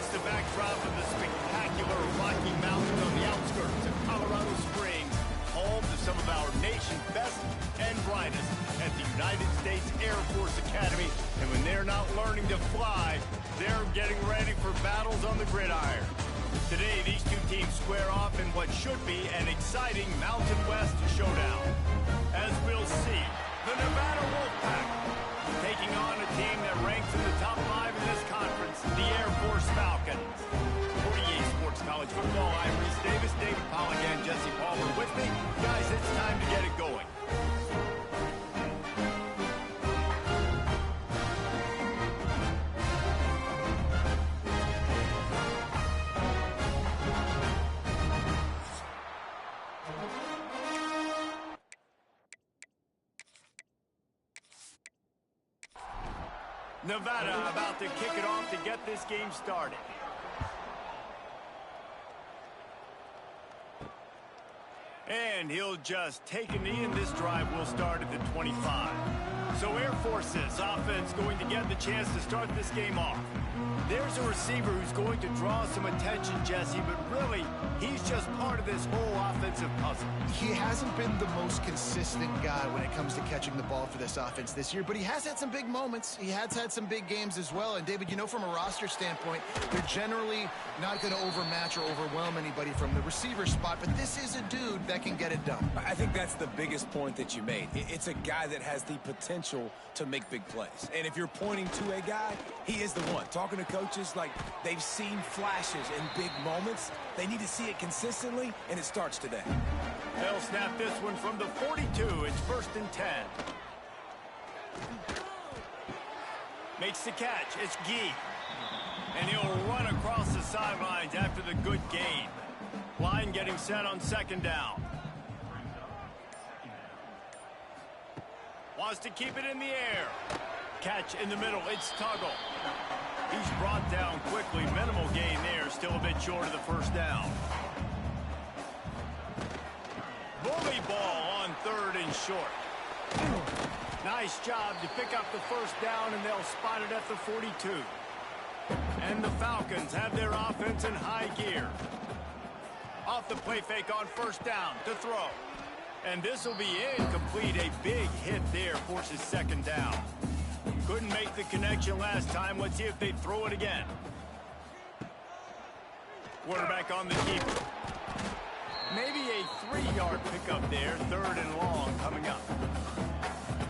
against the backdrop of the spectacular Rocky Mountains on the outskirts of Colorado Springs, home to some of our nation's best and brightest at the United States Air Force Academy. And when they're not learning to fly, they're getting ready for battles on the gridiron. Today, these two teams square off in what should be an exciting Mountain West showdown. As we'll see, the Nevada Wolfpack taking on a team that ranks in the top 5 in this conference, the Air Force Falcons. For EA Sports College Football, I'm Reese Davis, David Pollock, and Jesse Palmer with me. Guys, it's time to get it going. Nevada about to kick it off to get this game started. And he'll just take a knee, and this drive will start at the 25. So Air Force's offense going to get the chance to start this game off. There's a receiver who's going to draw some attention, Jesse, but really, he's just part of this whole offensive puzzle. He hasn't been the most consistent guy when it comes to catching the ball for this offense this year, but he has had some big moments. He has had some big games as well. And, David, you know, from a roster standpoint, they're generally not going to overmatch or overwhelm anybody from the receiver spot, but this is a dude that can get it done. I think that's the biggest point that you made. It's a guy that has the potential to make big plays. And if you're pointing to a guy, he is the one. Talking to coaches, like, they've seen flashes in big moments. They need to see it consistently, and it starts today. They'll snap this one from the 42. It's 1st and 10. Makes the catch. It's Gee. And he'll run across the sidelines after the good gain. Line getting set on 2nd down. Wants to keep it in the air. Catch in the middle. It's Tuggle. He's brought down quickly. Minimal gain there. Still a bit short of the 1st down. Bully ball on 3rd and short. Nice job to pick up the 1st down, and they'll spot it at the 42. And the Falcons have their offense in high gear. Off the play fake on 1st down to throw. And this will be incomplete. A big hit there forces 2nd down. Couldn't make the connection last time. Let's see if they throw it again. Quarterback on the keeper. Maybe a 3-yard pickup there. 3rd and long coming up.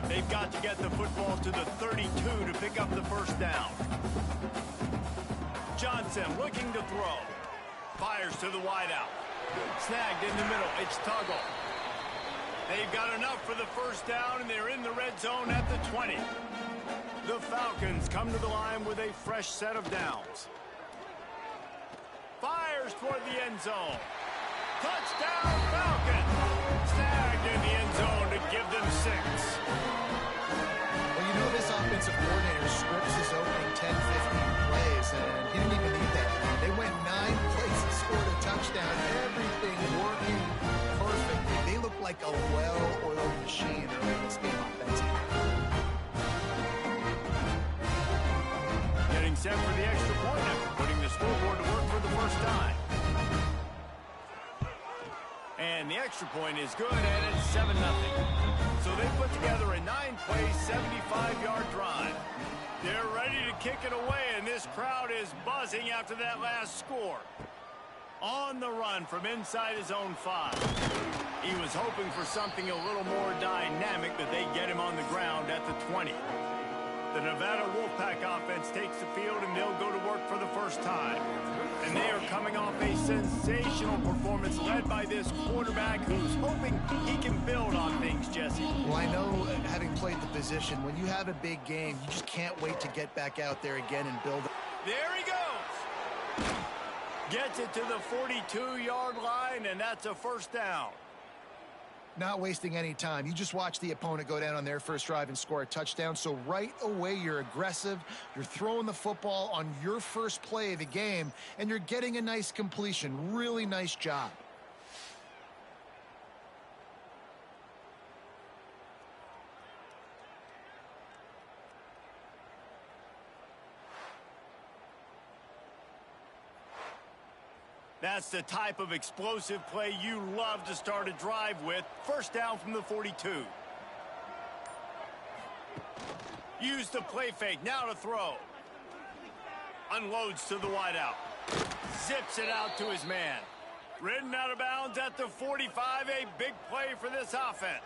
They've got to get the football to the 32 to pick up the 1st down. Johnson looking to throw. Fires to the wideout. Snagged in the middle. It's Tuggle. They've got enough for the 1st down, and they're in the red zone at the 20. The Falcons come to the line with a fresh set of downs. Fires toward the end zone. Touchdown, Falcons! Snagged in the end zone to give them 6. Well, you know this offensive coordinator scripts his opening 10, 15 plays, and he didn't even need that. They went 9 plays and scored a touchdown. Everything working perfectly. They look like a well-oiled machine early in this game offensively. Getting set for the extra point after putting the scoreboard to work for the 1st time. And the extra point is good, and it's 7-0. So they put together a 9-play, 75-yard drive. They're ready to kick it away, and this crowd is buzzing after that last score. On the run from inside his own 5. He was hoping for something a little more dynamic, but they get him on the ground at the 20. The Nevada Wolfpack offense takes the field, and they'll go to work for the 1st time. And they are coming off a sensational performance led by this quarterback who's hoping he can build on things, Jesse. Well, I know, having played the position, when you have a big game, you just can't wait to get back out there again and build. There he goes. Gets it to the 42-yard line, and that's a 1st down. Not wasting any time. You just watch the opponent go down on their 1st drive and score a touchdown. So right away, you're aggressive. You're throwing the football on your 1st play of the game, and you're getting a nice completion. Really nice job. That's the type of explosive play you love to start a drive with. First down from the 42. Use the play fake. Now to throw. Unloads to the wideout. Zips it out to his man. Ridden out of bounds at the 45. A big play for this offense.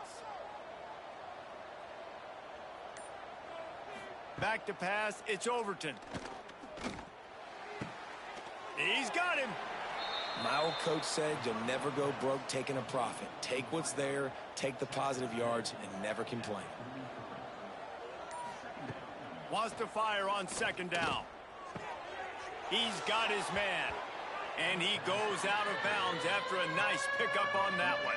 Back to pass. It's Overton. He's got him. My old coach said you'll never go broke taking a profit. Take what's there, take the positive yards, and never complain. Wants to fire on second down. He's got his man. And he goes out of bounds after a nice pickup on that one.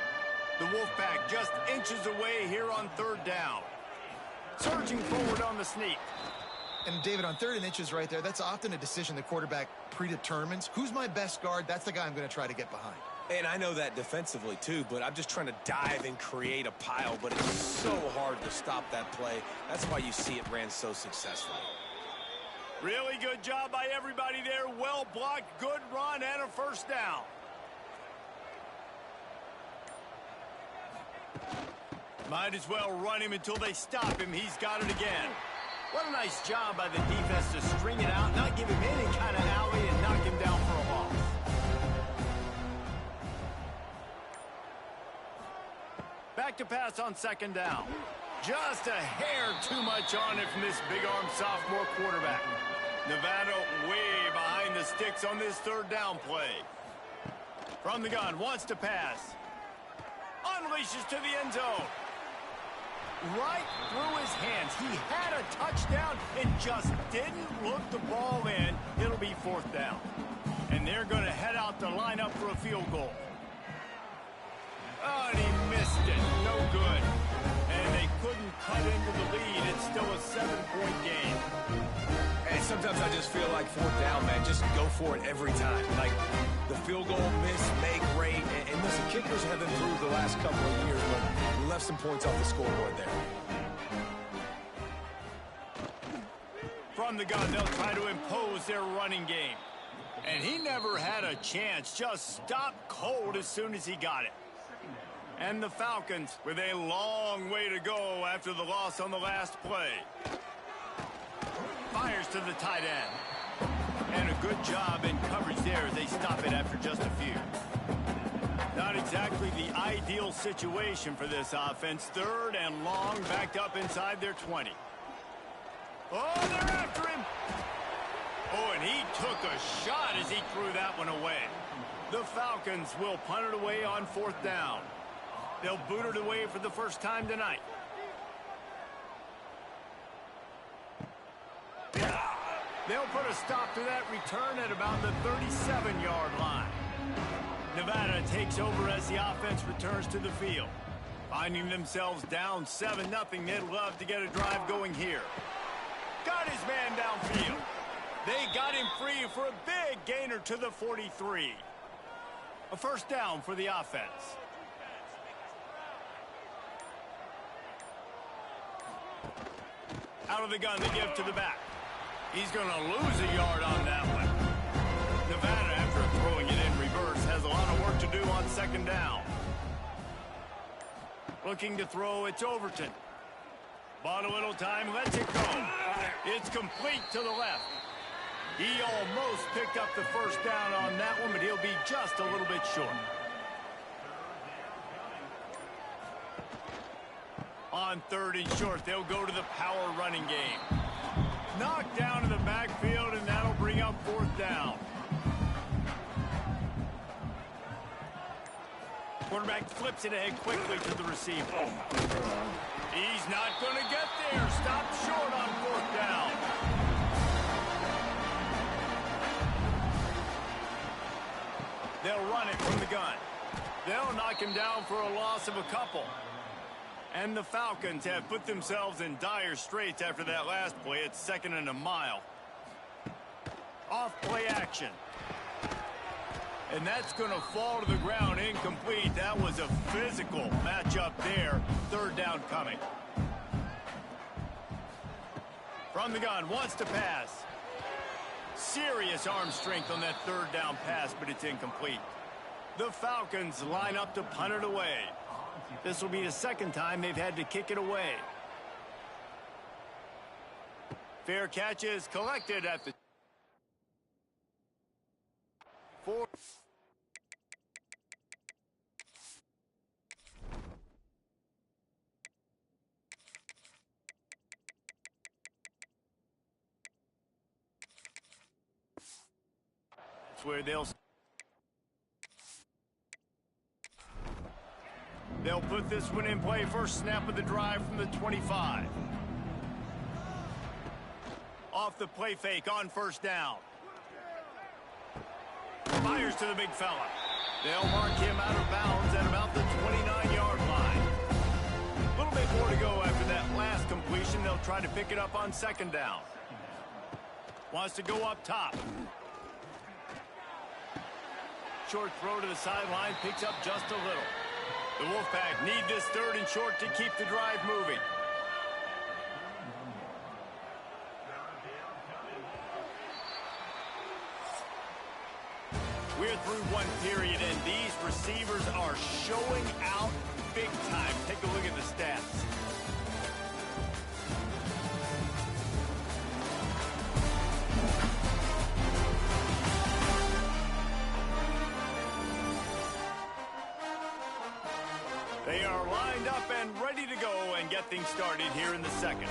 The Wolfpack just inches away here on third down. Surging forward on the sneak. And David, on 3rd and inches right there, that's often a decision the quarterback predetermines. Who's my best guard? That's the guy I'm going to try to get behind. And I know that defensively too, but I'm just trying to dive and create a pile, but it's so hard to stop that play. That's why you see it ran so successfully. Really good job by everybody there. Well blocked, good run, and a first down. Might as well run him until they stop him. He's got it again. What a nice job by the defense to string it out, not give him any kind of alley, and knock him down for a loss. Back to pass on second down. Just a hair too much on it from this big-arm sophomore quarterback. Nevada way behind the sticks on this third down play. From the gun, wants to pass. Unleashes to the end zone. Right through his hands. He had a touchdown and just didn't look the ball in. It'll be fourth down. And they're going to head out to line up for a field goal. Oh, and he missed it. No good. And they couldn't cut into the lead. It's still a 7-point game. And sometimes I just feel like fourth down, man, just go for it every time. Like the field goal miss, make rate. And listen, kickers have improved the last couple of years, but we left some points off the scoreboard there. From the gun, they'll try to impose their running game. And he never had a chance. Just stopped cold as soon as he got it. And the Falcons with a long way to go after the loss on the last play. Fires to the tight end. And a good job in coverage there. They stop it after just a few. Not exactly the ideal situation for this offense. 3rd and long, backed up inside their 20. Oh, they're after him. Oh, and he took a shot as he threw that one away. The Falcons will punt it away on 4th down. They'll boot it away for the first time tonight. They'll put a stop to that return at about the 37-yard line. Nevada takes over as the offense returns to the field. Finding themselves down 7-0, they'd love to get a drive going here. Got his man downfield. They got him free for a big gainer to the 43. A first down for the offense. Out of the gun, they give to the back. He's going to lose a yard on that one. Nevada, after throwing it in reverse, has a lot of work to do on 2nd down. Looking to throw, it's Overton. Bought a little time, lets it go. It's complete to the left. He almost picked up the first down on that one, but he'll be just a little bit short. On 3rd and short, they'll go to the power running game. Knocked down in the backfield, and that'll bring up 4th down. Quarterback flips it ahead quickly to the receiver. He's not going to get there. Stopped short on 4th down. They'll run it from the gun. They'll knock him down for a loss of a couple. And the Falcons have put themselves in dire straits after that last play. It's 2nd and a mile. Off play action. And that's going to fall to the ground incomplete. That was a physical matchup there. 3rd down coming. From the gun, wants to pass. serious arm strength on that third down pass, but it's incomplete. The Falcons line up to punt it away. This will be the second time they've had to kick it away. Fair catch is collected at the 4. That's where they'll put this one in play. First snap of the drive from the 25. Off the play fake on first down. Fires to the big fella. They'll mark him out of bounds at about the 29-yard line. A little bit more to go after that last completion. They'll try to pick it up on second down. Wants to go up top. Short throw to the sideline, picks up just a little. The Wolfpack need this third and short to keep the drive moving. We're through one period, and these receivers are showing out big time. Take a look at the stats. They are lined up and ready to go and get things started here in the second.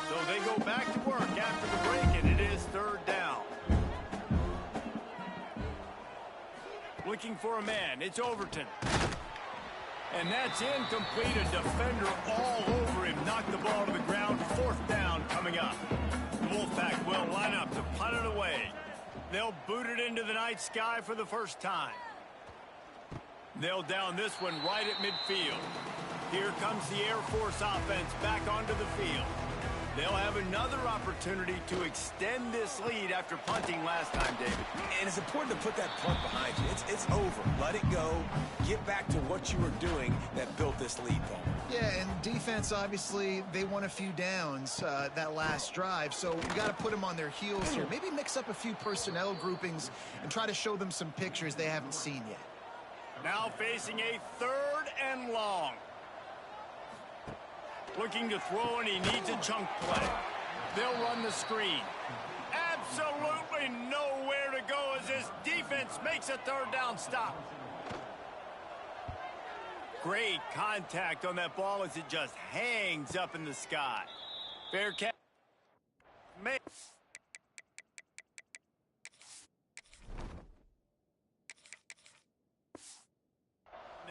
So they go back to work after the break, and it is third down. Looking for a man. It's Overton. And that's incomplete. A defender all over him. Knocked the ball to the ground. Fourth down coming up. The Wolfpack will line up to punt it away. They'll boot it into the night sky for the first time. They'll down this one right at midfield. Here comes the Air Force offense back onto the field. They'll have another opportunity to extend this lead after punting last time, David. And it's important to put that punt behind you. It's over. Let it go. Get back to what you were doing that built this lead, Paul. Yeah, and defense, obviously, they won a few downs that last drive, so we got to put them on their heels here. Maybe mix up a few personnel groupings and try to show them some pictures they haven't seen yet. Now facing a third and long. Looking to throw, and he needs a chunk play. They'll run the screen. Absolutely nowhere to go as this defense makes a third down stop. Great contact on that ball as it just hangs up in the sky. Fair catch.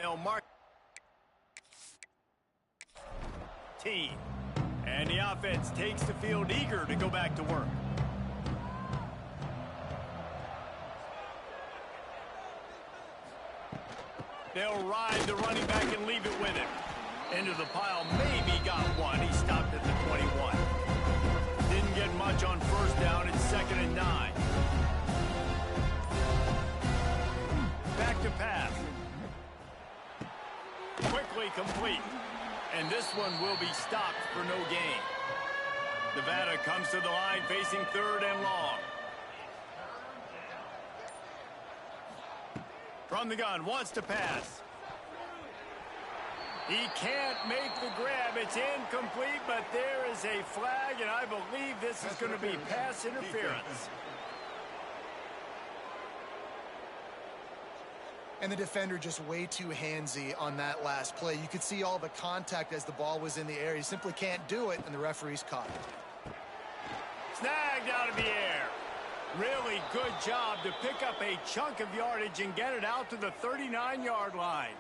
They'll mark team. And the offense takes the field eager to go back to work. They'll ride the running back and leave it with him. Into the pile, maybe got one. He stopped at the 21. Didn't get much on first down. It's 2nd and 9. Back to pass. Quickly complete. And this one will be stopped for no gain. Nevada comes to the line facing third and long. From the gun, wants to pass. He can't make the grab. It's incomplete, but there is a flag, and I believe this is going to be pass interference. And the defender just way too handsy on that last play. You could see all the contact as the ball was in the air. He simply can't do it, and the referee's caught it. Snagged out of the air. Really good job to pick up a chunk of yardage and get it out to the 39-yard line.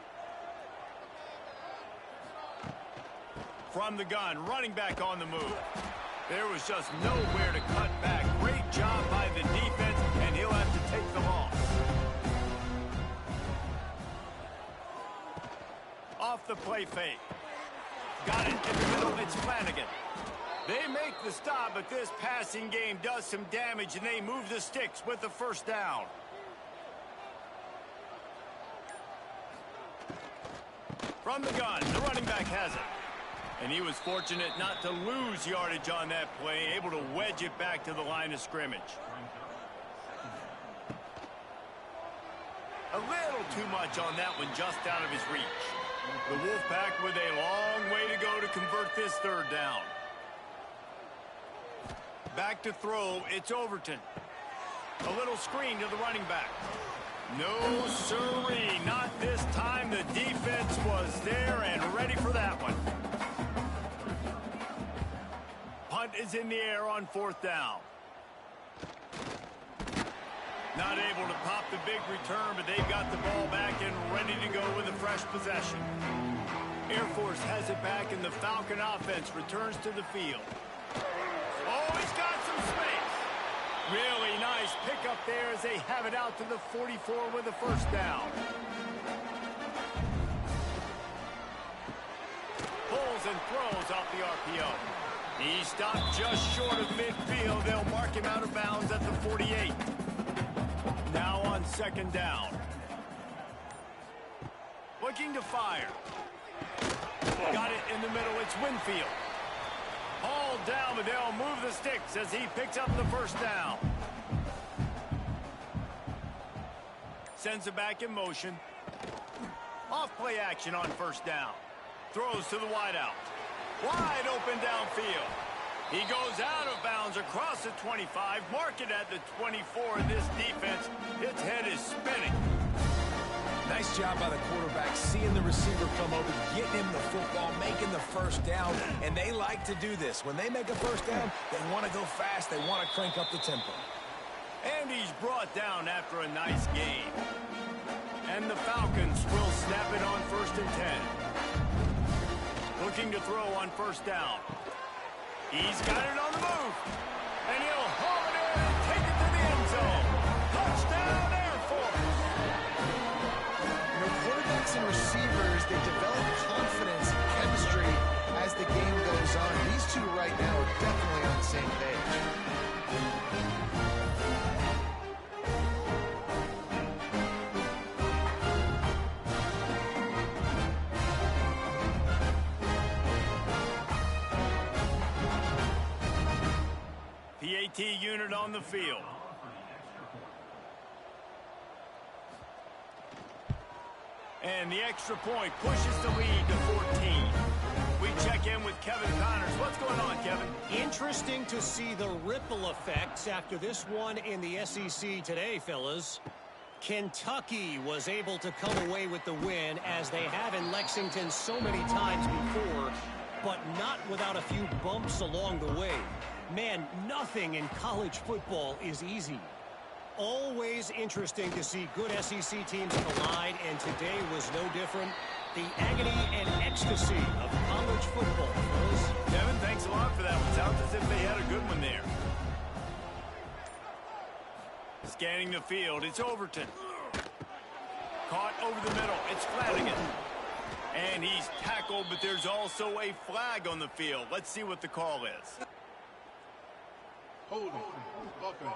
From the gun, running back on the move. There was just nowhere to cut back. Great job by the defense, and he'll have to take the loss. Off the play fake. Got it in the middle. It's Flanagan. They make the stop, but this passing game does some damage, and they move the sticks with the first down. From the gun, the running back has it. And he was fortunate not to lose yardage on that play, able to wedge it back to the line of scrimmage. A little too much on that one, just out of his reach. The Wolfpack with a long way to go to convert this third down. Back to throw, it's Overton. A little screen to the running back. No sirree, not this time. The defense was there and ready for that one. Punt is in the air on fourth down. Not able to pop the big return, but they've got the ball back and ready to go with a fresh possession. Air Force has it back, and the Falcon offense returns to the field. Oh, he's got some space. Really nice pickup there as they have it out to the 44 with a first down. Pulls and throws off the RPO. He stopped just short of midfield. They'll mark him out of bounds at the 48. Now on second down. Looking to fire. Got it in the middle. It's Winfield. Hauled down, but they'll move the sticks as he picks up the first down. Sends it back in motion. Off play action on first down. Throws to the wideout. Wide open downfield. He goes out of bounds across the 25, mark it at the 24. This defense, its head is spinning. Nice job by the quarterback, seeing the receiver come over, getting him the football, making the first down, and they like to do this. When they make a first down, they want to go fast, they want to crank up the tempo. And he's brought down after a nice game. And the Falcons will snap it on 1st and 10. Looking to throw on first down. He's got it on the move. And he'll haul it in and take it to the end zone. Touchdown, Air Force. You know, quarterbacks and receivers, they develop confidence and chemistry as the game goes on. These two right now are definitely on the same page. PAT unit on the field. And the extra point pushes the lead to 14. We check in with Kevin Connors. What's going on, Kevin? Interesting to see the ripple effects after this one in the SEC today, fellas. Kentucky was able to come away with the win, as they have in Lexington so many times before, but not without a few bumps along the way. Man, nothing in college football is easy. Always interesting to see good SEC teams collide, and today was no different. The agony and ecstasy of college football, fellas. Kevin, thanks a lot for that one. Sounds as if they had a good one there. Scanning the field, it's Overton. Caught over the middle, it's Flanagan. And he's tackled, but there's also a flag on the field. Let's see what the call is. Hold on. Okay.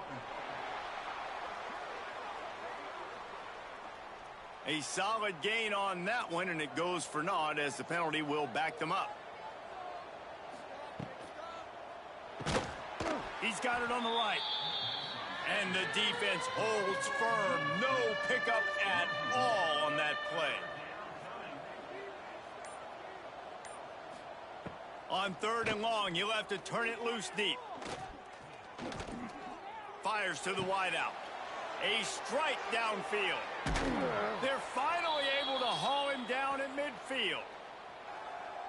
A solid gain on that one, and it goes for naught as the penalty will back them up. He's got it on the right. And the defense holds firm. No pickup at all on that play. On 3rd and long, you'll have to turn it loose deep. Fires to the wideout. A strike downfield. They're finally able to haul him down at midfield.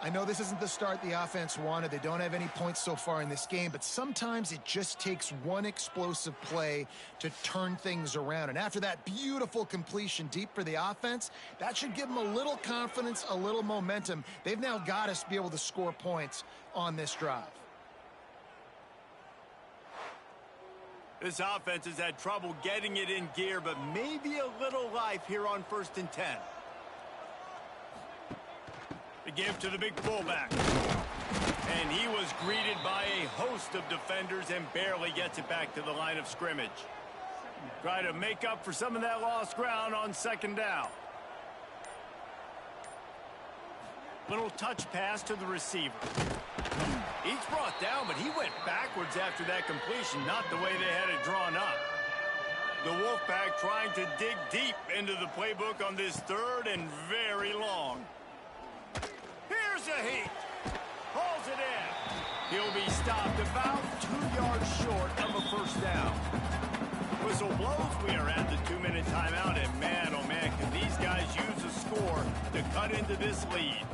I know this isn't the start the offense wanted. They don't have any points so far in this game, but sometimes it just takes one explosive play to turn things around. And after that beautiful completion deep for the offense, that should give them a little confidence, a little momentum. They've now got us to be able to score points on this drive. This offense has had trouble getting it in gear, but maybe a little life here on 1st and 10. The give to the big fullback. And he was greeted by a host of defenders and barely gets it back to the line of scrimmage. Try to make up for some of that lost ground on 2nd down. Little touch pass to the receiver. He's brought down, but he went backwards after that completion, not the way they had it drawn up. The Wolfpack trying to dig deep into the playbook on this third and very long. Here's a heat. Hauls it in. He'll be stopped about 2 yards short of a first down. Whistle blows. We are at the 2-minute timeout, and man, oh man, can these guys use a score to cut into this lead.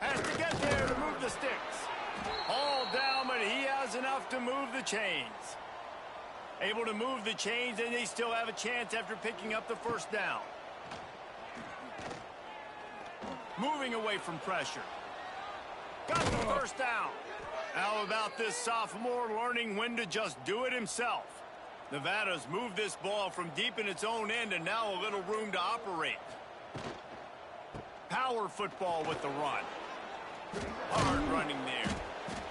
Has to get there to move the sticks. All down, but he has enough to move the chains. Able to move the chains, and they still have a chance after picking up the first down. Moving away from pressure. Got the first down. How about this sophomore learning when to just do it himself? Nevada's moved this ball from deep in its own end, and now a little room to operate. Power football with the run. Hard running there.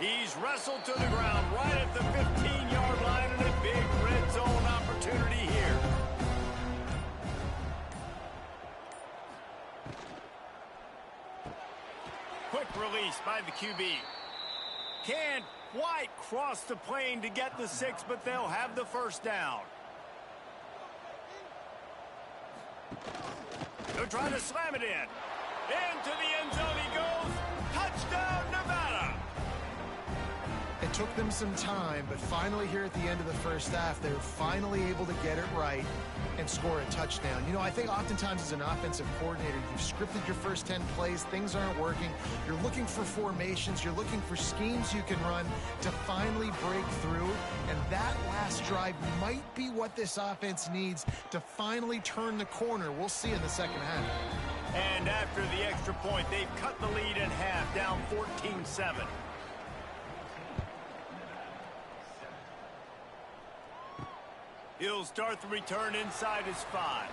He's wrestled to the ground right at the 15-yard line, and a big red zone opportunity here. Quick release by the QB. Can't quite cross the plane to get the 6, but they'll have the first down. They're trying to slam it in. Into the end zone he goes. Touchdown, Nevada. It took them some time, but finally here at the end of the first half, they were finally able to get it right and score a touchdown. You know, I think oftentimes as an offensive coordinator, you've scripted your first 10 plays, things aren't working. You're looking for formations, you're looking for schemes you can run to finally break through, and that last drive might be what this offense needs to finally turn the corner. We'll see in the second half. And after the extra point, they've cut the lead in half, down 14-7. He'll start the return inside his 5.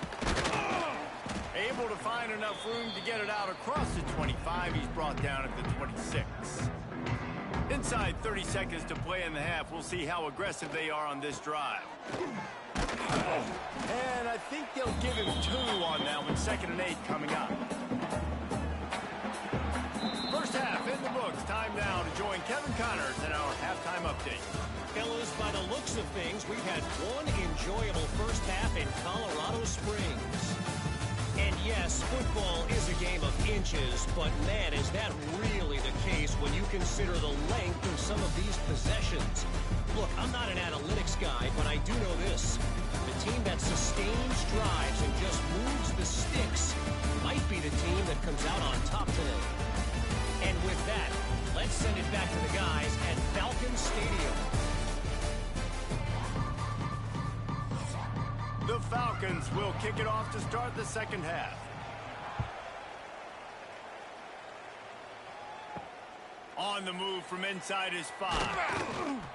Able to find enough room to get it out across the 25. He's brought down at the 26. Inside 30 seconds to play in the half. We'll see how aggressive they are on this drive. And I think they'll give him 2 on that one. 2nd and 8 coming up. First half in the books. Time now to join Kevin Connors in our halftime update. Fellas, by the looks of things, we've had one enjoyable first half in Colorado Springs. And yes, football is a game of inches, but man, is that really the case when you consider the length of some of these possessions. Look, I'm not an analytics guy, but I do know this. The team that sustains drives and just moves the sticks might be the team that comes out on top today. And with that, let's send it back to the guys at Falcon Stadium. The Falcons will kick it off to start the second half. On the move from inside his 5.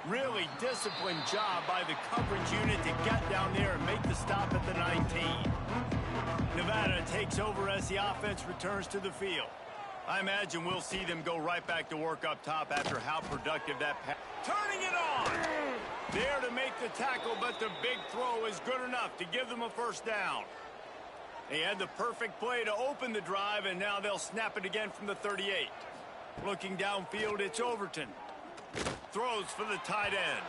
Really disciplined job by the coverage unit to get down there and make the stop at the 19. Nevada takes over as the offense returns to the field. I imagine we'll see them go right back to work up top after how productive that pass. Turning it on! There to make the tackle, but the big throw is good enough to give them a first down. They had the perfect play to open the drive, and now they'll snap it again from the 38. Looking downfield, it's Overton. Throws for the tight end.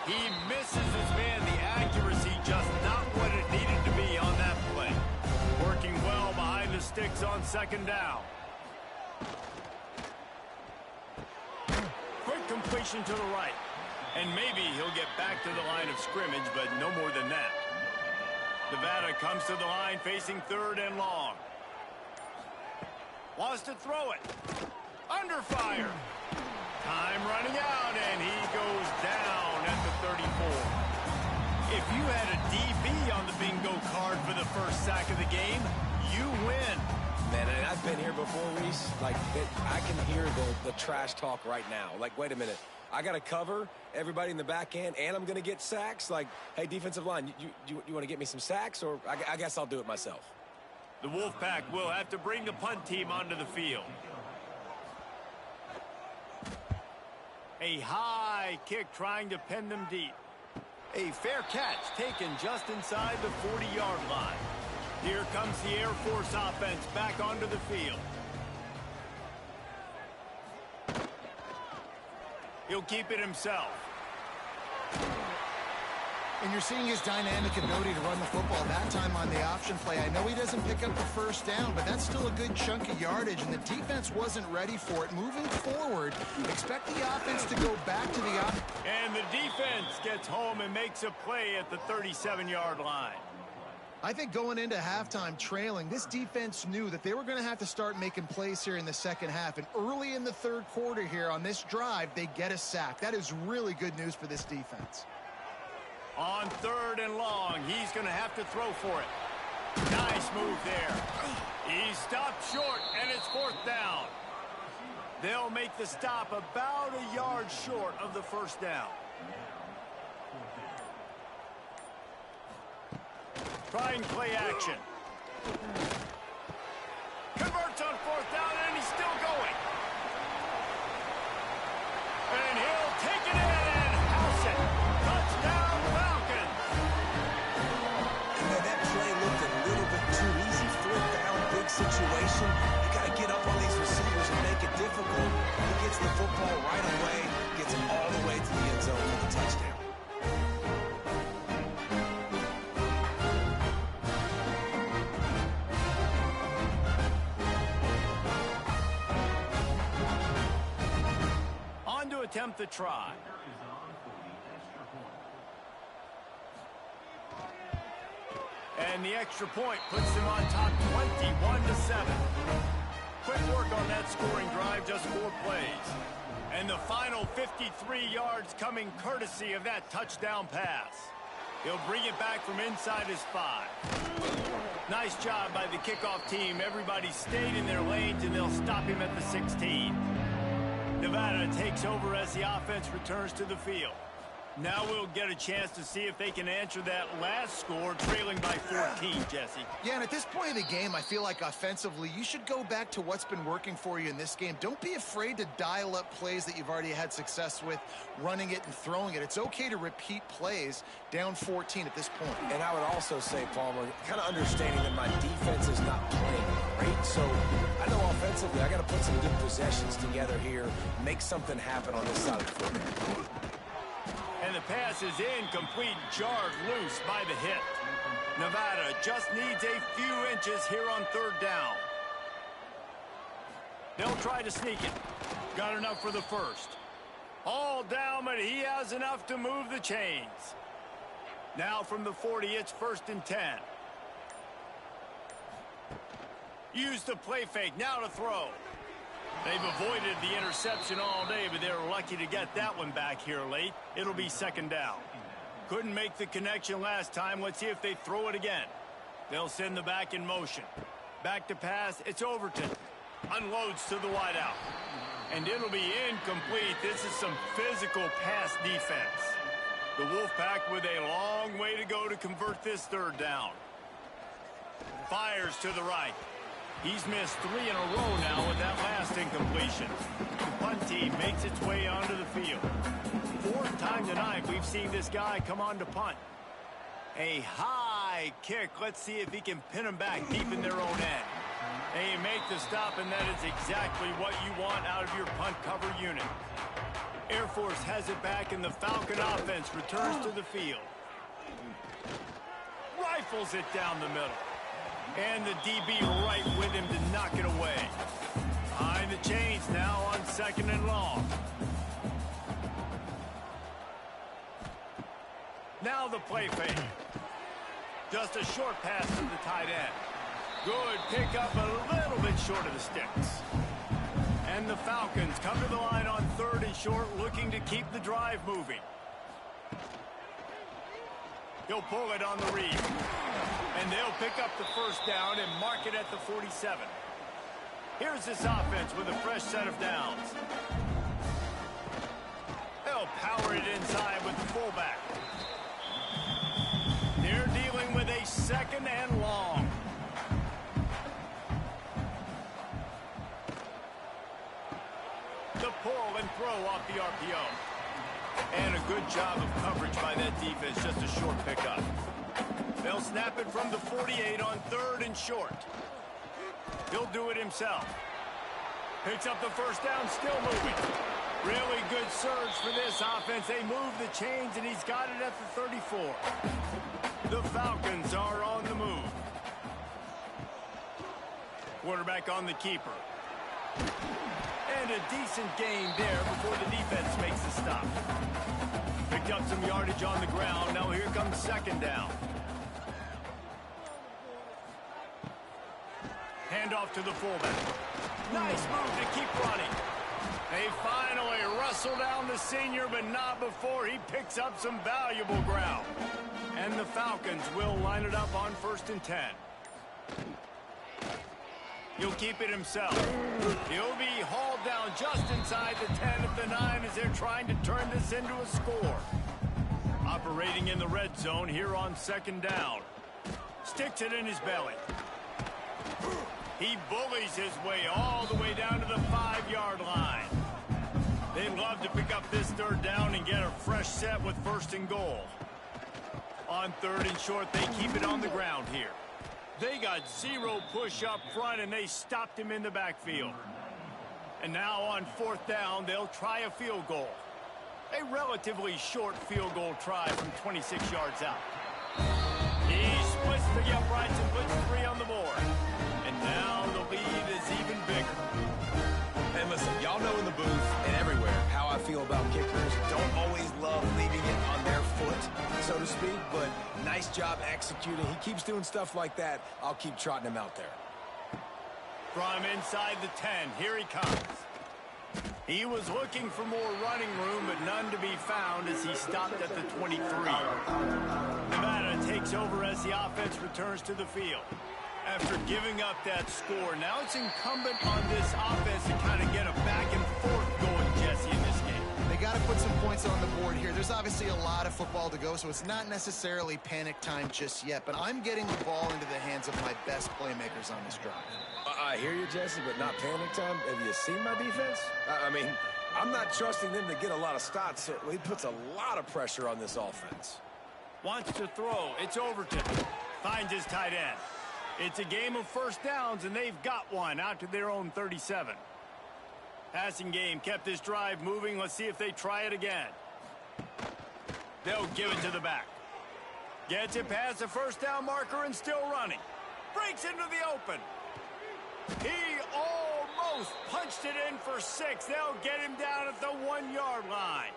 He misses his man. The accuracy just not what it needed to be on that play. Working well behind the sticks on 2nd down. Quick completion to the right. And maybe he'll get back to the line of scrimmage, but no more than that. Nevada comes to the line facing 3rd and long. Wants to throw it. Under fire. Time running out, and he goes down at the 34. If you had a DB on the bingo card for the first sack of the game, you win. Man, and I've been here before, Reese. Like, I can hear the trash talk right now. Like, wait a minute. I got to cover everybody in the back end, and I'm going to get sacks. Like, hey, defensive line, you want to get me some sacks, or I guess I'll do it myself. The Wolfpack will have to bring the punt team onto the field. A high kick trying to pin them deep. A fair catch taken just inside the 40-yard line. Here comes the Air Force offense back onto the field. He'll keep it himself. And you're seeing his dynamic ability to run the football, that time on the option play. I know he doesn't pick up the first down, but that's still a good chunk of yardage, and the defense wasn't ready for it. Moving forward, expect the offense to go back to the offense. And the defense gets home and makes a play at the 37-yard line. I think going into halftime trailing, this defense knew that they were going to have to start making plays here in the second half. And early in the third quarter here on this drive, they get a sack. That is really good news for this defense. On 3rd and long, he's going to have to throw for it. Nice move there. He stopped short, and it's 4th down. They'll make the stop about a yard short of the first down. Trying play action. Converts on 4th down, and he's still going. And he'll take it in and house it. Touchdown, Falcons. And that play looked a little bit too easy. 4th down, big situation. You got to get up on these receivers and make it difficult. He gets the football right away, gets it all the way to the end zone for the touchdown. Attempt the try. And the extra point puts them on top 21-7. Quick work on that scoring drive, just 4 plays. And the final 53 yards coming courtesy of that touchdown pass. He'll bring it back from inside his 5. Nice job by the kickoff team. Everybody stayed in their lanes, and they'll stop him at the 16. Nevada takes over as the offense returns to the field. Now we'll get a chance to see if they can answer that last score, trailing by 14, Jesse. Yeah, and at this point of the game, I feel like offensively, you should go back to what's been working for you in this game. Don't be afraid to dial up plays that you've already had success with, running it and throwing it. It's okay to repeat plays down 14 at this point. And I would also say, Palmer, kind of understanding that my defense is not playing great, so I know offensively I got to put some good possessions together here, make something happen on this side of the football. And the pass is incomplete, jarred loose by the hit. Nevada just needs a few inches here on 3rd down. They'll try to sneak it. Got enough for the first. All down, but he has enough to move the chains. Now from the 40, it's 1st and 10. Use the play fake, now to throw. They've avoided the interception all day, but they're lucky to get that one back here late. It'll be 2nd down. Couldn't make the connection last time. Let's see if they throw it again. They'll send the back in motion. Back to pass. It's Overton. Unloads to the wideout. And it'll be incomplete. This is some physical pass defense. The Wolfpack with a long way to go to convert this 3rd down. Fires to the right. He's missed 3 in a row now with that last incompletion. The punt team makes its way onto the field. 4th time tonight we've seen this guy come on to punt. A high kick. Let's see if he can pin them back deep in their own end. They make the stop, and that is exactly what you want out of your punt cover unit. Air Force has it back, and the Falcon offense returns to the field. Rifles it down the middle. And the DB right with him to knock it away. Behind the chains now on 2nd and long. Now the play fake. Just a short pass to the tight end. Good pickup, a little bit short of the sticks. And the Falcons come to the line on 3rd and short, looking to keep the drive moving. He'll pull it on the read. And they'll pick up the first down and mark it at the 47. Here's this offense with a fresh set of downs. They'll power it inside with the fullback. They're dealing with a 2nd and long. The pull and throw off the RPO. And a good job of coverage by that defense, just a short pickup. They'll snap it from the 48 on 3rd and short. He'll do it himself. Picks up the first down, still moving. Really good surge for this offense. They move the chains, and he's got it at the 34. The Falcons are on the move. Quarterback on the keeper. And a decent gain there before the defense makes a stop. Picked up some yardage on the ground. Now here comes second down. Handoff to the fullback. Nice move to keep running. They finally wrestle down the senior, but not before he picks up some valuable ground. And the Falcons will line it up on 1st and 10. He'll keep it himself. He'll be hauled down just inside the 10 of the 9 as they're trying to turn this into a score. Operating in the red zone here on 2nd down. Sticks it in his belly. He bullies his way all the way down to the 5-yard line. They'd love to pick up this 3rd down and get a fresh set with 1st and goal. On 3rd and short, they keep it on the ground here. They got 0 push up front, and they stopped him in the backfield. And now on 4th down, they'll try a field goal. A relatively short field goal try from 26 yards out. He splits the uprights and puts 3 on the board. And now the lead is even bigger. And listen, y'all know in the booth and everywhere how I feel about kickers. Don't always love leaving it on their foot, so to speak, but nice job executing. He keeps doing stuff like that. I'll keep trotting him out there. From inside the 10, here he comes. He was looking for more running room, but none to be found as he stopped at the 23. Nevada takes over as the offense returns to the field. After giving up that score, now it's incumbent on this offense to kind of get a back and forth going, Jesse, in this game. They got to put some points on the board here. There's obviously a lot of football to go, so it's not necessarily panic time just yet, but I'm getting the ball into the hands of my best playmakers on this drive. I hear you, Jesse, but not panic time. Have you seen my defense? I mean, I'm not trusting them to get a lot of stops, so he puts a lot of pressure on this offense. Wants to throw. It's Overton. Finds his tight end. It's a game of 1st downs, and they've got one out to their own 37. Passing game kept this drive moving. Let's see if they try it again. They'll give it to the back. Gets it past the 1st down marker and still running. Breaks into the open. He almost punched it in for 6. They'll get him down at the 1-yard line.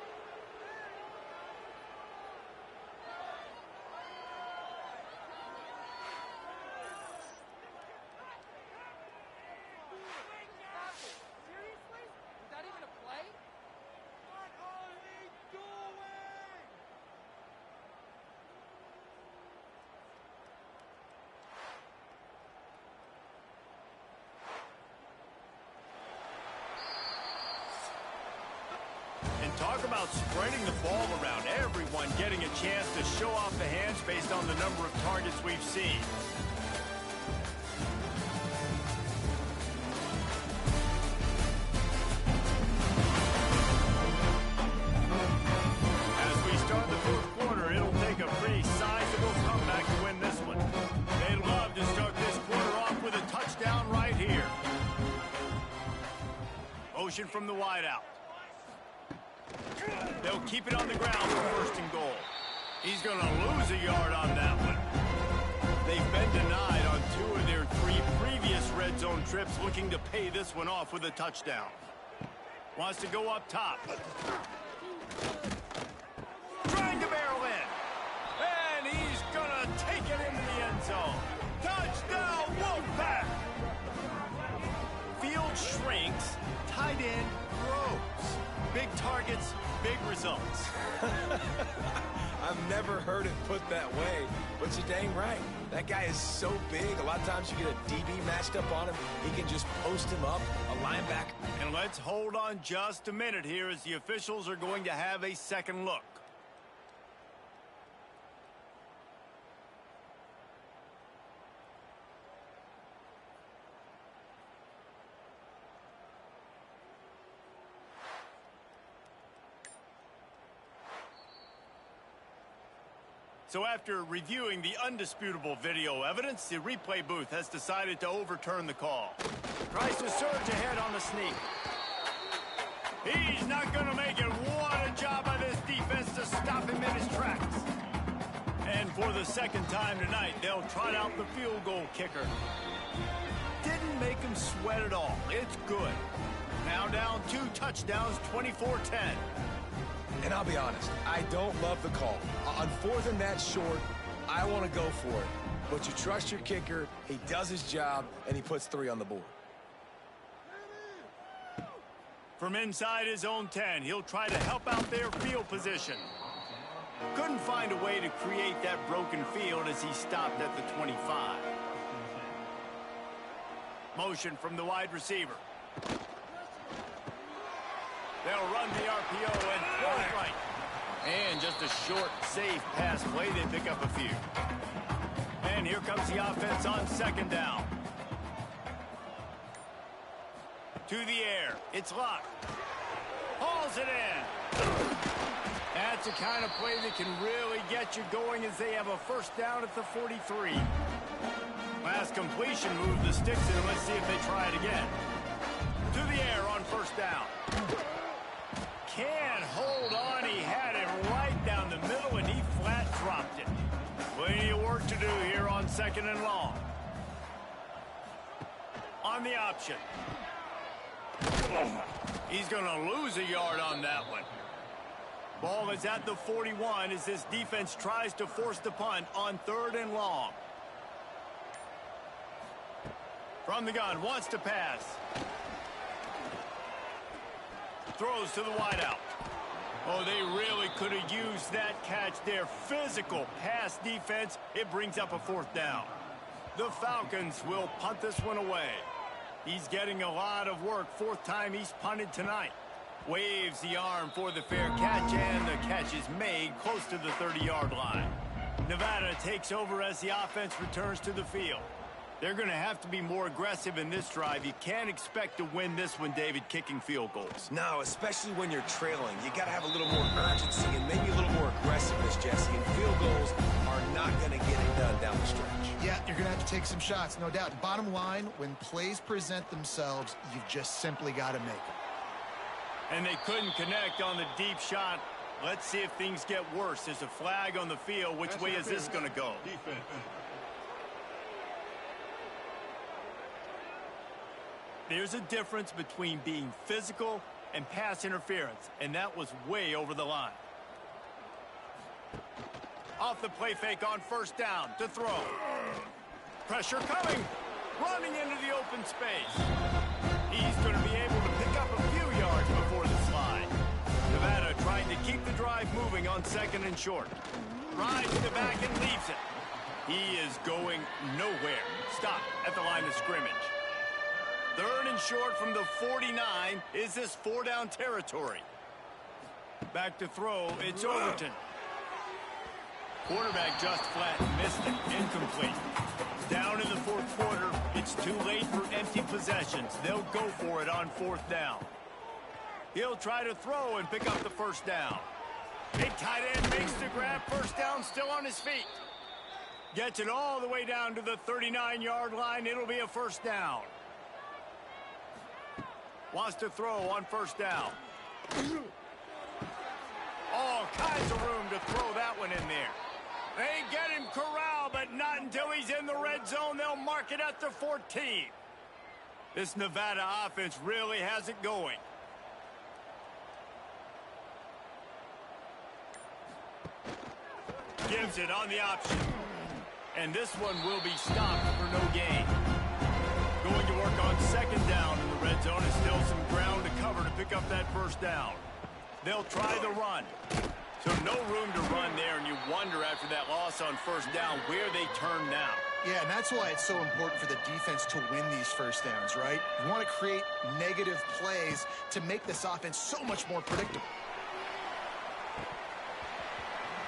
Talk about spreading the ball around. Everyone getting a chance to show off the hands based on the number of targets we've seen. As we start the 4th quarter, it'll take a pretty sizable comeback to win this one. They'd love to start this quarter off with a touchdown right here. Motion from the wideout. They'll keep it on the ground for 1st and goal. He's going to lose a yard on that one. They've been denied on 2 of their 3 previous red zone trips, looking to pay this one off with a touchdown. Wants to go up top. Trying to barrel in. And he's going to take it into the end zone. Touchdown, Wolfpack! Field shrinks. Tight end grows. Big targets, big results. I've never heard it put that way, but you're dang right. That guy is so big, a lot of times you get a DB matched up on him. He can just post him up, a linebacker. And let's hold on just a minute here as the officials are going to have a second look. So after reviewing the undisputable video evidence, the replay booth has decided to overturn the call. Tries to surge ahead on the sneak. He's not going to make it. What a job by this defense to stop him in his tracks. And for the second time tonight, they'll trot out the field goal kicker. Didn't make him sweat at all. It's good. Now down 2 touchdowns, 24-10. And I'll be honest, I don't love the call. On 4th and that short, I want to go for it. But you trust your kicker, he does his job, and he puts 3 on the board. From inside his own 10, he'll try to help out their field position. Couldn't find a way to create that broken field as he stopped at the 25. Motion from the wide receiver. They'll run the RPO and throw it right. And just a short, safe pass play, they pick up a few. And here comes the offense on 2nd down. To the air. It's locked. Hauls it in. That's the kind of play that can really get you going as they have a 1st down at the 43. Last completion moved the sticks in. Let's see if they try it again. To the air on 1st down. Can't hold on. He had it right down the middle, and he flat dropped it. Plenty of work to do here on 2nd and long. On the option. He's going to lose a yard on that one. Ball is at the 41 as this defense tries to force the punt on 3rd and long. From the gun, wants to pass. Throws to the wideout. Oh, they really could have used that catch there. Physical pass defense. It brings up a 4th down. The Falcons will punt this one away. He's getting a lot of work. 4th time he's punted tonight. Waves the arm for the fair catch, and the catch is made close to the 30-yard line. Nevada takes over as the offense returns to the field. They're going to have to be more aggressive in this drive. You can't expect to win this one, David, kicking field goals. No, especially when you're trailing. You got to have a little more urgency and maybe a little more aggressiveness, Jesse. And field goals are not going to get it done down the stretch. Yeah, you're going to have to take some shots, no doubt. Bottom line, when plays present themselves, you've just simply got to make them. And they couldn't connect on the deep shot. Let's see if things get worse. There's a flag on the field. Which way is this going to go? Defense. There's a difference between being physical and pass interference, and that was way over the line. Off the play fake on 1st down to throw. Pressure coming. Running into the open space. He's going to be able to pick up a few yards before the slide. Nevada trying to keep the drive moving on 2nd and short. Rides the back and leaves it. He is going nowhere. Stop at the line of scrimmage. 3rd and short from the 49. Is this 4-down territory? Back to throw. It's Overton. Quarterback just flat missed it. Incomplete. Down in the 4th quarter. It's too late for empty possessions. They'll go for it on 4th down. He'll try to throw and pick up the 1st down. Big tight end makes the grab. 1st down, still on his feet. Gets it all the way down to the 39-yard line. It'll be a 1st down. Wants to throw on 1st down. All kinds of room to throw that one in there. They get him corralled, but not until he's in the red zone. They'll mark it at the 14. This Nevada offense really has it going. Gives it on the option. And this one will be stopped for no gain. Going to work on 2nd down in the red zone. And still some ground to cover to pick up that 1st down. They'll try the run. So no room to run there, and you wonder after that loss on 1st down where they turn now. Yeah, and that's why it's so important for the defense to win these 1st downs, right? You want to create negative plays to make this offense so much more predictable.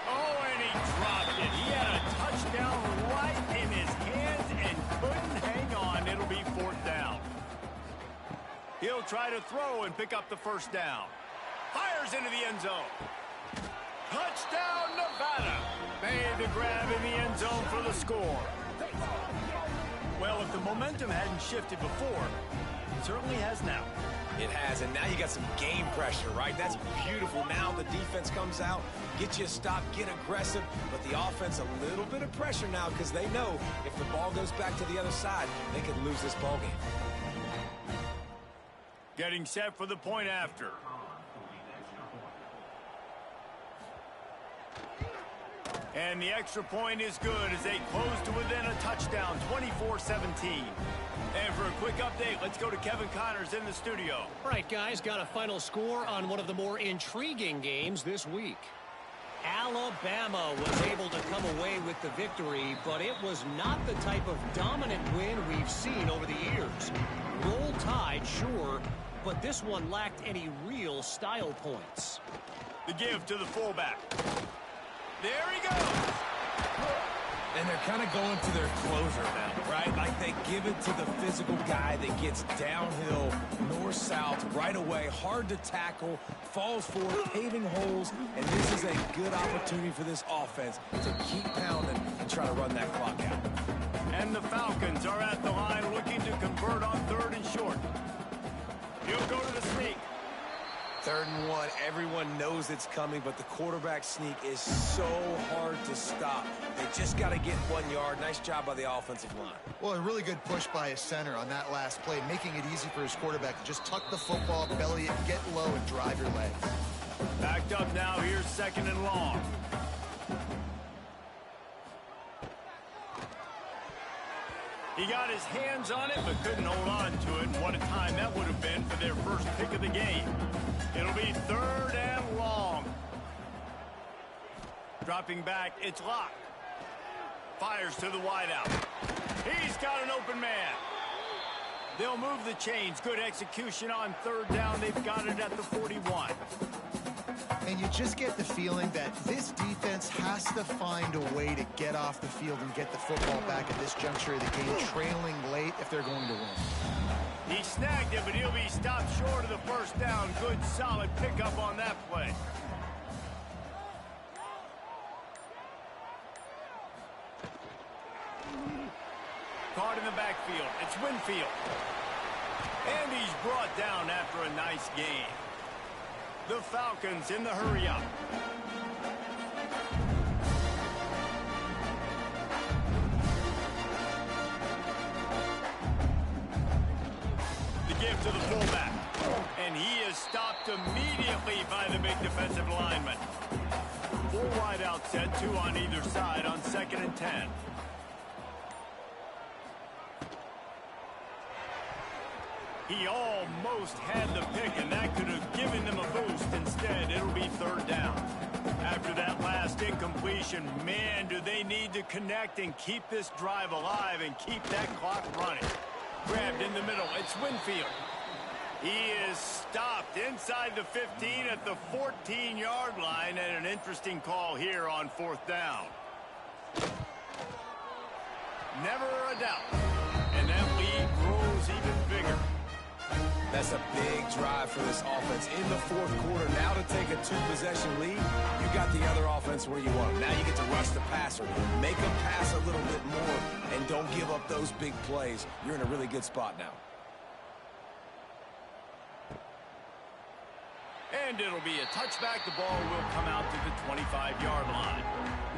Oh, and he dropped it. He had a touchdown right in his hands and couldn't hang on. It'll be 4th down. He'll try to throw and pick up the 1st down. Fires into the end zone. Touchdown, Nevada. Made the grab in the end zone for the score. Well, if the momentum hadn't shifted before, it certainly has now. It has, and now you got some game pressure, right? That's beautiful. Now the defense comes out, get you a stop, get aggressive, but the offense a little bit of pressure now because they know if the ball goes back to the other side, they could lose this ball game. Getting set for the point after. And the extra point is good as they close to within a touchdown, 24-17. And for a quick update, let's go to Kevin Connors in the studio. All right, guys, got a final score on one of the more intriguing games this week. Alabama was able to come away with the victory, but it was not the type of dominant win we've seen over the years. Roll Tide, sure, but this one lacked any real style points. The give to the fullback. There he goes. And they're kind of going to their closer now, right? Like they give it to the physical guy that gets downhill, north-south, right away, hard to tackle, falls forward, paving holes, and this is a good opportunity for this offense to keep pounding and try to run that clock out. And the Falcons are at the line looking to convert on 3rd and short. He'll go to the sneak. 3rd and 1, everyone knows it's coming, but the quarterback sneak is so hard to stop. They just got to get 1 yard. Nice job by the offensive line. Well, a really good push by his center on that last play, making it easy for his quarterback to just tuck the football, belly it, get low, and drive your legs. Backed up now, here's 2nd and long. He got his hands on it, but couldn't hold on to it. And what a time that would have been for their first pick of the game. It'll be 3rd and long. Dropping back, it's Locke. Fires to the wideout. He's got an open man. They'll move the chains. Good execution on 3rd down. They've got it at the 41. And you just get the feeling that this defense has to find a way to get off the field and get the football back at this juncture of the game, trailing late if they're going to win. He snagged it, but he'll be stopped short of the 1st down. Good, solid pickup on that play. Caught in the backfield. It's Winfield. And he's brought down after a nice gain. The Falcons in the hurry-up. The give to the fullback. And he is stopped immediately by the big defensive lineman. 4 wide out set, 2 on either side on 2nd and 10. He almost had the pick, and that could have given them a boost. Instead, it'll be 3rd down. After that last incompletion, man, do they need to connect and keep this drive alive and keep that clock running. Grabbed in the middle. It's Winfield. He is stopped inside the 15 at the 14-yard line, and an interesting call here on 4th down. Never a doubt. And that lead grows even bigger. That's a big drive for this offense in the 4th quarter. Now to take a 2-possession lead, you got the other offense where you want them. Now you get to rush the passer, make them pass a little bit more, and don't give up those big plays. You're in a really good spot now. And it'll be a touchback. The ball will come out to the 25-yard line.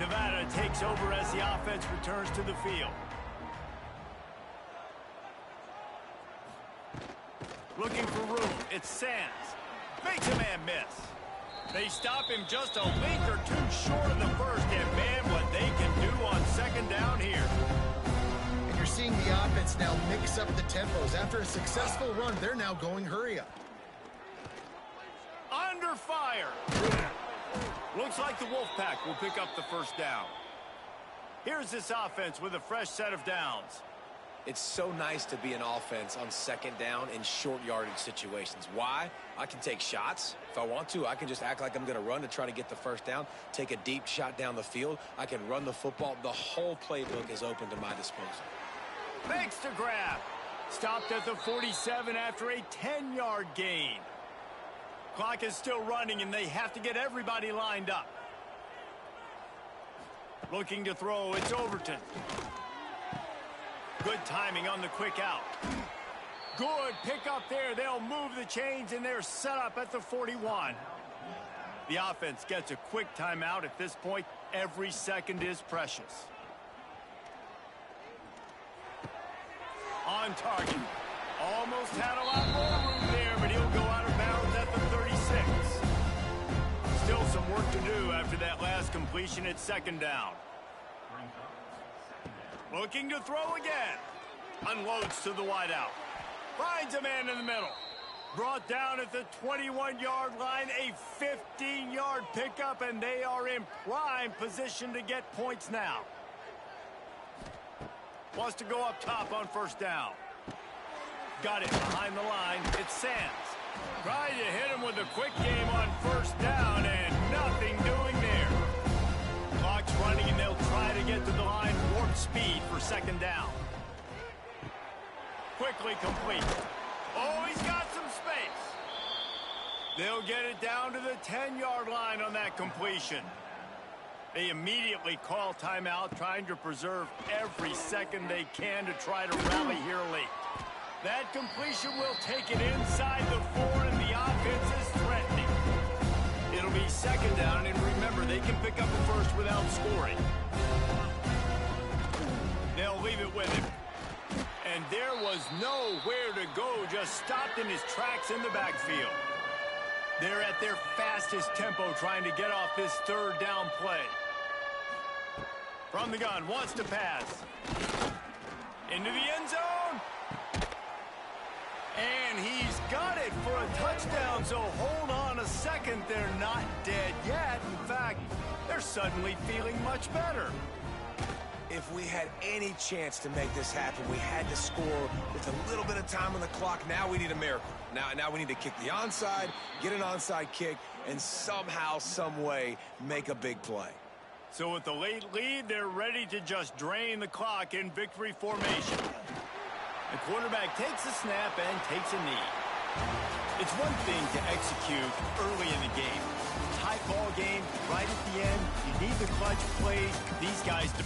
Nevada takes over as the offense returns to the field. Looking for room. It's Sands. Makes a man miss. They stop him just a length or 2 short of the 1st. And man, what they can do on 2nd down here. And you're seeing the offense now mix up the tempos. After a successful run, they're now going hurry up. Under fire. Looks like the Wolfpack will pick up the 1st down. Here's this offense with a fresh set of downs. It's so nice to be an offense on 2nd down in short yardage situations. Why? I can take shots. If I want to, I can just act like I'm going to run to try to get the 1st down, take a deep shot down the field. I can run the football. The whole playbook is open to my disposal. Makes the grab. Stopped at the 47 after a 10-yard gain. Clock is still running, and they have to get everybody lined up. Looking to throw, it's Overton. Good timing on the quick out. Good pick up there. They'll move the chains, and they're set up at the 41. The offense gets a quick timeout at this point. Every second is precious. On target. Almost had a lot more room there, but he'll go out of bounds at the 36. Still some work to do after that last completion at second down. Looking to throw again. Unloads to the wideout. Finds a man in the middle. Brought down at the 21-yard line. A 15-yard pickup, and they are in prime position to get points now. Wants to go up top on first down. Got it behind the line. It's Sands. Trying to hit him with a quick game on first down, and nothing doing there. Clock's running, and they'll try to get to the line. Warp speed for second down. Quickly complete. Oh, he's got some space. They'll get it down to the 10-yard line on that completion. They immediately call timeout, trying to preserve every second they can to try to rally here late. That completion will take it inside the 4, and the offense is threatening. It'll be second down, and remember, they can pick up a first without scoring. They'll leave it with him. And there was nowhere to go, just stopped in his tracks in the backfield. They're at their fastest tempo trying to get off this third down play. From the gun, wants to pass. Into the end zone. And he's got it for a touchdown, so hold on a second. They're not dead yet. In fact, they're suddenly feeling much better. If we had any chance to make this happen, we had to score with a little bit of time on the clock. Now we need a miracle. Now we need to kick the onside, get an onside kick, and somehow, some way, make a big play. So with the late lead, they're ready to just drain the clock in victory formation. The quarterback takes a snap and takes a knee. It's one thing to execute early in the game. Tight ball game, right at the end, you need the clutch plays. These guys do.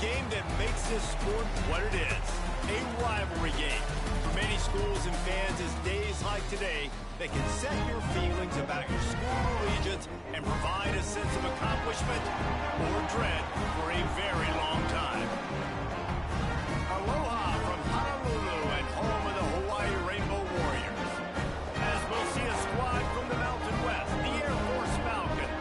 game that makes this sport what it is, a rivalry game. For many schools and fans, it's days like today that can set your feelings about your school allegiance and provide a sense of accomplishment or dread for a very long time. Aloha from Honolulu and home of the Hawaii Rainbow Warriors. As we'll see a squad from the Mountain West, the Air Force Falcons,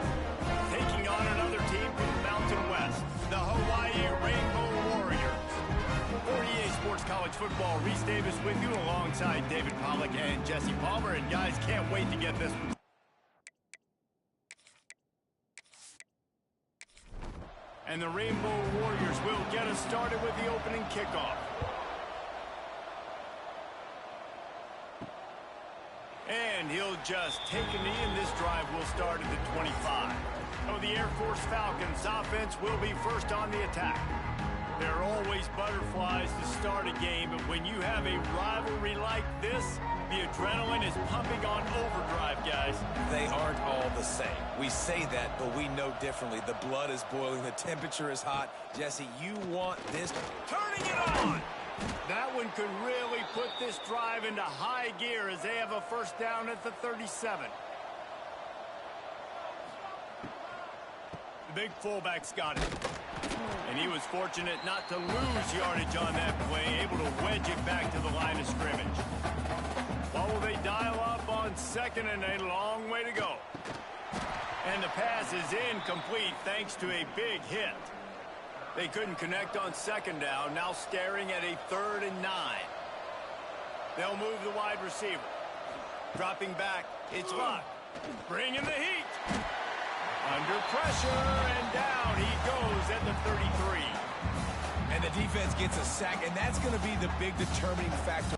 taking on another team from the Mountain West, the Hawaii Rainbow Warriors. 48 Sports College Football, Reese Davis with you alongside David Pollack and Jesse Palmer. And guys, can't wait to get this one. And the Rainbow Warriors will get us started with the opening kickoff. And he'll just take a knee, and this drive will start at the 25. So the Air Force Falcons offense will be first on the attack. There are always butterflies to start a game, but when you have a rivalry like this, the adrenaline is pumping on overdrive, guys. They aren't all the same. We say that, but we know differently. The blood is boiling. The temperature is hot. Jesse, you want this. Turning it on! That one could really put this drive into high gear as they have a first down at the 37. The big fullback's got it. And he was fortunate not to lose yardage on that play, able to wedge it back to the line of scrimmage. What will they dial up on second, and a long way to go? And the pass is incomplete thanks to a big hit. They couldn't connect on second down, now staring at a 3rd and 9. They'll move the wide receiver. Dropping back, it's Luck. Bringing the heat. Under pressure, and down he goes at the 33. And the defense gets a sack, and that's going to be the big determining factor.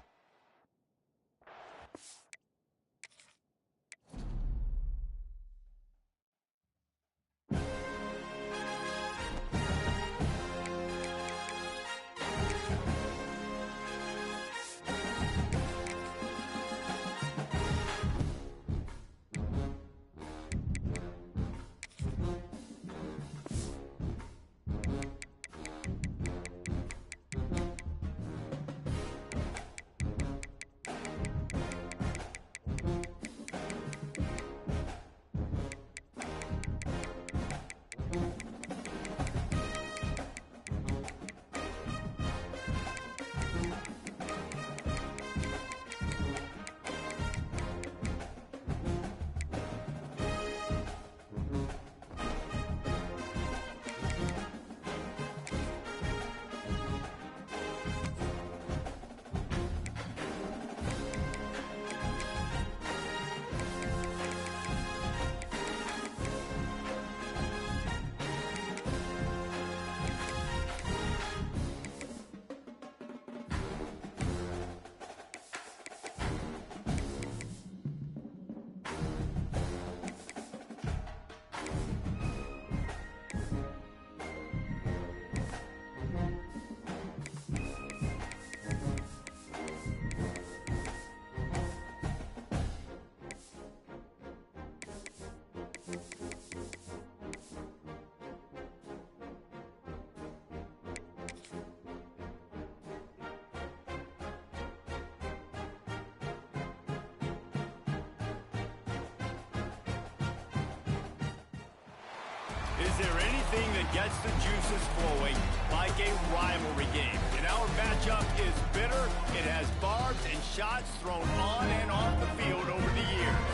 Is there anything that gets the juices flowing like a rivalry game? And our matchup is bitter. It has barbs and shots thrown on and off the field over the years.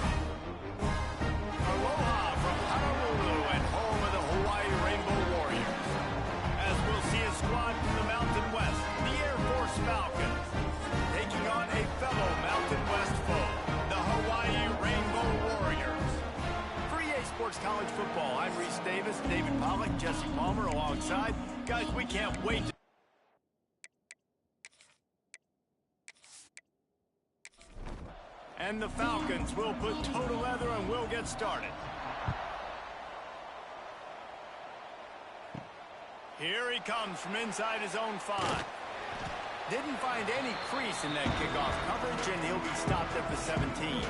Aloha from Honolulu and home of the Hawaii Rainbow Warriors. As we'll see a squad from the Mountain West, the Air Force Falcons, taking on a fellow Mountain West foe, the Hawaii Rainbow Warriors. Sports College Football. I'm Reese Davis, David Pollack, Jesse Palmer alongside. Guys, we can't wait to... And the Falcons will put toe to leather and will get started. Here he comes from inside his own 5. Didn't find any crease in that kickoff coverage, and he'll be stopped at the 17.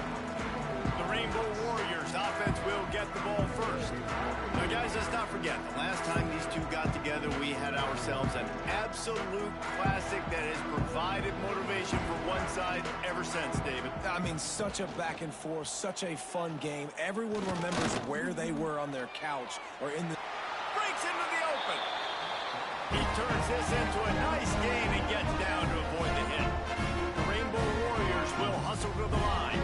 The Rainbow Warriors offense will get the ball first. Now, guys, Guys, let's not forget, the last time these two got together, we had ourselves an absolute classic that has provided motivation for one side ever since, David. I mean, such a back and forth, such a fun game. Everyone remembers where they were on their couch or in the... Breaks into the open. He turns this into a nice gain and gets down to avoid the hit. The Rainbow Warriors will hustle to the line.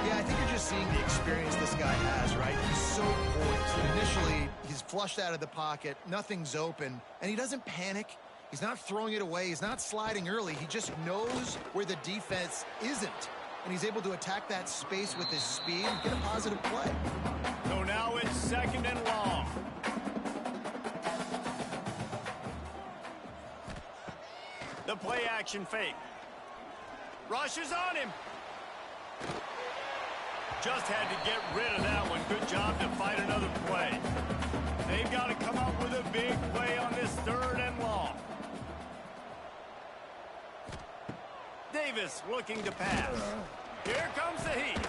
Yeah, I think you're just seeing the experience this guy has, right? He's so poised. Initially, he's flushed out of the pocket, nothing's open, and he doesn't panic. He's not throwing it away. He's not sliding early. He just knows where the defense isn't, and he's able to attack that space with his speed and get a positive play. So now it's 2nd and long. The play action fake. Rushes on him. Just had to get rid of that one. Good job to fight another play. They've got to come up with a big play on this 3rd and long. Davis looking to pass. Here comes the heat.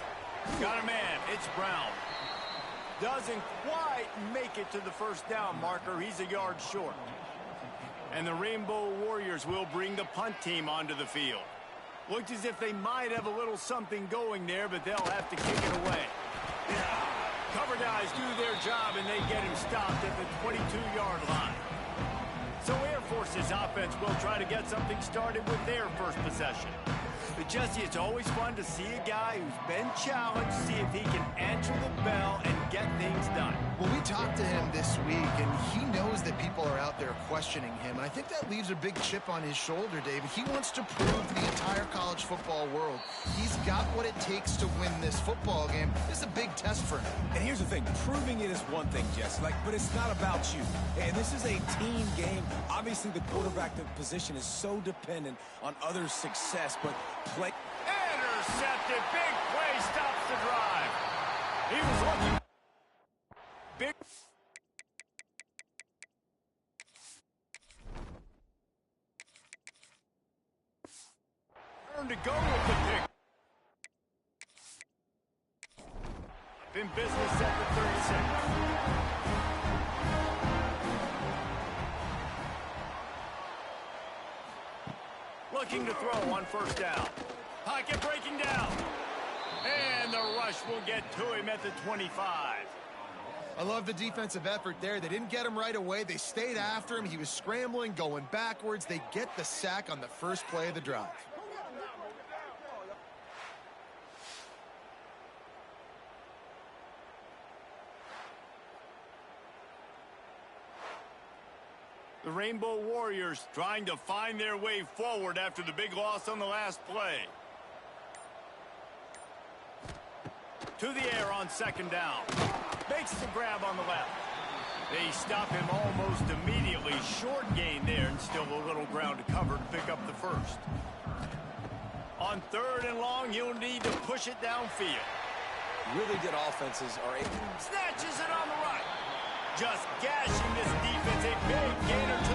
Got a man. It's Brown. Doesn't quite make it to the 1st down marker. He's a yard short. And the Rainbow Warriors will bring the punt team onto the field. Looks as if they might have a little something going there, but they'll have to kick it away. Yeah. Cover guys do their job, and they get him stopped at the 22-yard line. So Air Force's offense will try to get something started with their first possession. But Jesse, it's always fun to see a guy who's been challenged, see if he can answer the bell and get things done. Well, we talked to him this week, and he knows that people are out there questioning him, and I think that leaves a big chip on his shoulder, David. He wants to prove to the entire college football world he's got what it takes to win this football game. This is a big test for him. And here's the thing, proving it is one thing, Jess, but it's not about you. And this is a team game. Obviously, the quarterback position is so dependent on others' success, but play... Intercepted. Big play stops the drive. He was looking... Big... Turn to go with the pick. In business at the 36. Looking to throw on 1st down. Pocket breaking down. And the rush will get to him at the 25. I love the defensive effort there. They didn't get him right away. They stayed after him. He was scrambling, going backwards. They get the sack on the first play of the drive. The Rainbow Warriors trying to find their way forward after the big loss on the last play. To the air on 2nd down. Makes the grab on the left. They stop him almost immediately. Short gain there and still a little ground to cover to pick up the 1st. On 3rd and long, he'll need to push it downfield. Really good offenses are able... Snatches it on the right. Just gashing this defense. A big gain of